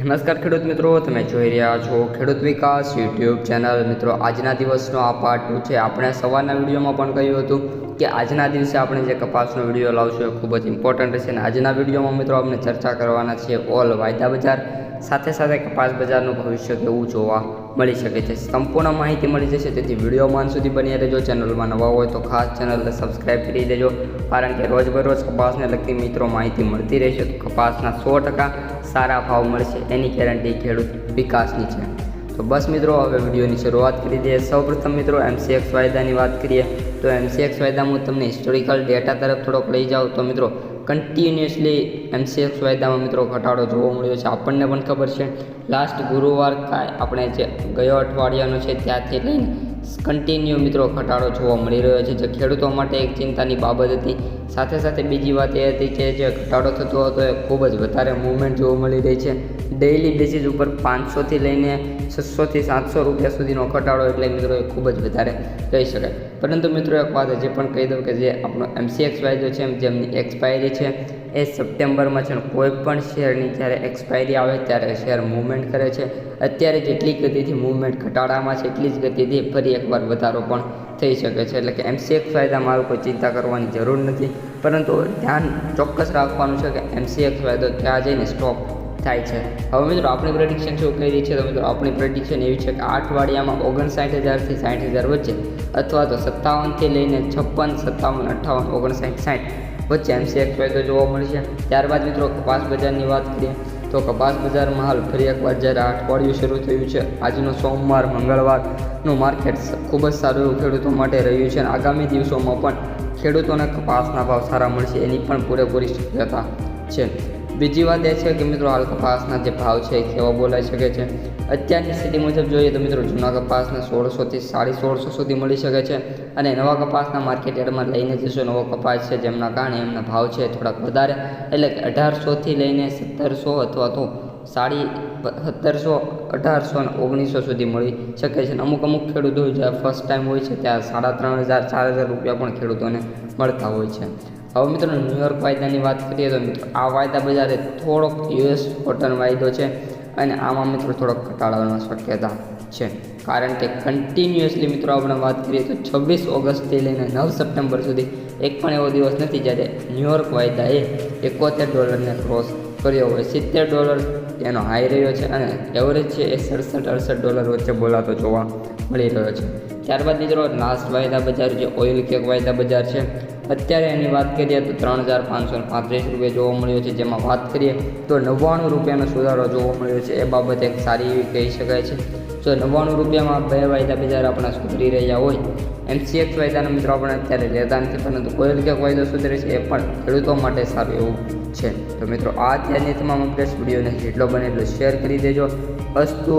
નમસ્કાર ખેડૂત મિત્રો, તમે જોઈ રહ્યા છો ખેડૂત વિકાસ યુટ્યુબ ચેનલ। મિત્રો, આજના દિવસનો આ પાર્ટ 2 છે। આપણે સવારના વિડીયોમાં પણ કહ્યું હતું કે આજના દિવસે આપણે જે કપાસનો વિડીયો લાવશું એ ખૂબ જ ઇમ્પોર્ટન્ટ છે અને આજના વિડીયોમાં મિત્રો આપણે ચર્ચા કરવાના છે ઓલ વાયદા બજાર સાથે સાથે કપાસ બજારનું ભવિષ્ય કેવું જોવા મળી શકે છે। સંપૂર્ણ માહિતી મળી જશે, તેથી વિડીયોમાં અંત સુધી બની રહેજો। ચેનલમાં નવા હોય તો ખાસ ચેનલને સબસ્ક્રાઈબ કરી દેજો, કારણ કે રોજબરોજ કપાસને લગતી મિત્રો માહિતી મળતી રહેશે તો કપાસના 100% સારા ભાવ મળશે એની ગેરંટી ખેડૂત વિકાસની છે। તો બસ મિત્રો, હવે વિડીયોની શરૂઆત કરી દઈએ। સૌપ્રથમ મિત્રો MCX વાયદાની વાત કરીએ તો MCX વાયદામાં હું તમને હિસ્ટોરિકલ ડેટા તરફ થોડોક લઈ જાઉં તો મિત્રો કન્ટિન્યુઅસલી MCX વાયદામાં મિત્રો ઘટાડો જોવા મળ્યો છે। આપણને પણ ખબર છે લાસ્ટ ગુરુવાર આપણે જે ગયો અઠવાડિયાનો છે ત્યાંથી લઈને કન્ટિન્યુ મિત્રો ઘટાડો જોવા મળી રહ્યો છે, જે ખેડૂતો માટે એક ચિંતાની બાબત હતી। સાથે સાથે બીજી વાત એ હતી કે જે ઘટાડો થતો હતો એ ખૂબ જ વધારે મૂવમેન્ટ જોવા મળી રહી છે। ડેઇલી બેસિસ ઉપર 500થી લઈને 600થી 700 રૂપિયા સુધીનો ઘટાડો, એટલે મિત્રો એ ખૂબ જ વધારે કહી શકાય। પરંતુ મિત્રો એક વાત હજી પણ કહી દઉં કે જે આપણો MCX વાયદો છે જેમની એક્સપાયરી છે એ સપ્ટેમ્બરમાં છે। કોઈ પણ શેરની જ્યારે એક્સપાયરી આવે ત્યારે શેર મૂવમેન્ટ કરે છે। અત્યારે જેટલી ગતિથી મૂવમેન્ટ ઘટાડામાં છે એટલી જ ગતિથી ફરી એકવાર વધારો પણ થઈ શકે છે, એટલે કે MCX વાયદામાં કોઈ ચિંતા કરવાની જરૂર નથી। પરંતુ ધ્યાન ચોક્કસ રાખવાનું છે કે MCX વાયદો ત્યાં જઈને સ્ટોપ થાય છે। હવે મિત્રો આપણી પ્રેડિક્શન શું કહી રહી છે તો મિત્રો આપણી પ્રેડિક્શન એવી છે કે 8 અઠવાડિયામાં 59,000થી 60,000 વચ્ચે અથવા તો 57થી લઈને 56, 57, 58, 59, 60 વચ્ચે MCX વાયદો જોવા મળશે। ત્યારબાદ મિત્રો કપાસ બજારની વાત કરીએ તો કપાસ બજારમાં હાલ ફરી એકવાર જ્યારે અઠવાડિયું શરૂ થયું છે, આજનો સોમવાર મંગળવારનું માર્કેટ ખૂબ જ સારું એવું ખેડૂતો માટે રહ્યું છે અને આગામી દિવસોમાં પણ ખેડૂતોને કપાસના ભાવ સારા મળશે એની પણ પૂરેપૂરી શક્યતા છે। બીજી વાત એ છે કે મિત્રો હાલ કપાસના જે ભાવ છે એ કેવા બોલાઈ શકે છે। અત્યારની સ્થિતિ મુજબ જોઈએ તો મિત્રો જૂના કપાસને 1600થી 1650 સુધી મળી શકે છે અને નવા કપાસના માર્કેટ યાર્ડમાં લઈને જશો નવો કપાસ છે જેમના કારણે એમના ભાવ છે થોડાક વધારે, એટલે કે 1800થી લઈને 1700 અથવા તો 1750, 1800 અને 1900 સુધી મળી શકે છે। અમુક ખેડૂતો જે ફર્સ્ટ ટાઈમ હોય છે ત્યાં 3500, 4000 રૂપિયા પણ ખેડૂતોને મળતા હોય છે। હવે મિત્રો ન્યુયોર્ક વાયદાની વાત કરીએ તો મિત્રો આ વાયદા બજારે થોડોક US કોટન વાયદો છે અને આમાં મિત્રો થોડોક ઘટાડવાની શક્યતા છે, કારણ કે કન્ટિન્યુઅસલી મિત્રો આપણે વાત કરીએ તો 26 ઓગસ્ટથી લઈને 9 સપ્ટેમ્બર સુધી એક પણ એવો દિવસ નથી જ્યારે ન્યુયોર્ક વાયદાએ $71 ક્રોસ કર્યો હોય। $70 એનો હાઈ રહ્યો છે અને એવરેજ છે એ $67-68 વચ્ચે બોલાતો જોવા મળી રહ્યો છે। ત્યારબાદ મિત્રો લાસ્ટ વાયદા બજાર જે ઓઇલ કેક વાયદા બજાર છે, અત્યારે એની વાત કરીએ તો 3,535 રૂપિયા જોવા મળ્યો છે, જેમાં વાત કરીએ તો 99 રૂપિયાનો સુધારો જોવા મળ્યો છે। એ બાબતે એક સારી એવી કહી શકાય છે। જો 99 રૂપિયામાં બે વાયદા બજાર આપણા સુધરી રહ્યા હોય, MCX વાયદાના મિત્રો આપણે અત્યારે લેતા નથી, પરંતુ ઓઇલ કેક વાયદો સુધરે છે એ પણ ખેડૂતો માટે સારું એવું છે। તો મિત્રો આ ત્યારની તમામ અપડેટ્સ વિડીયોને જેટલો બને એટલો શેર કરી દેજો। અસ્તુ।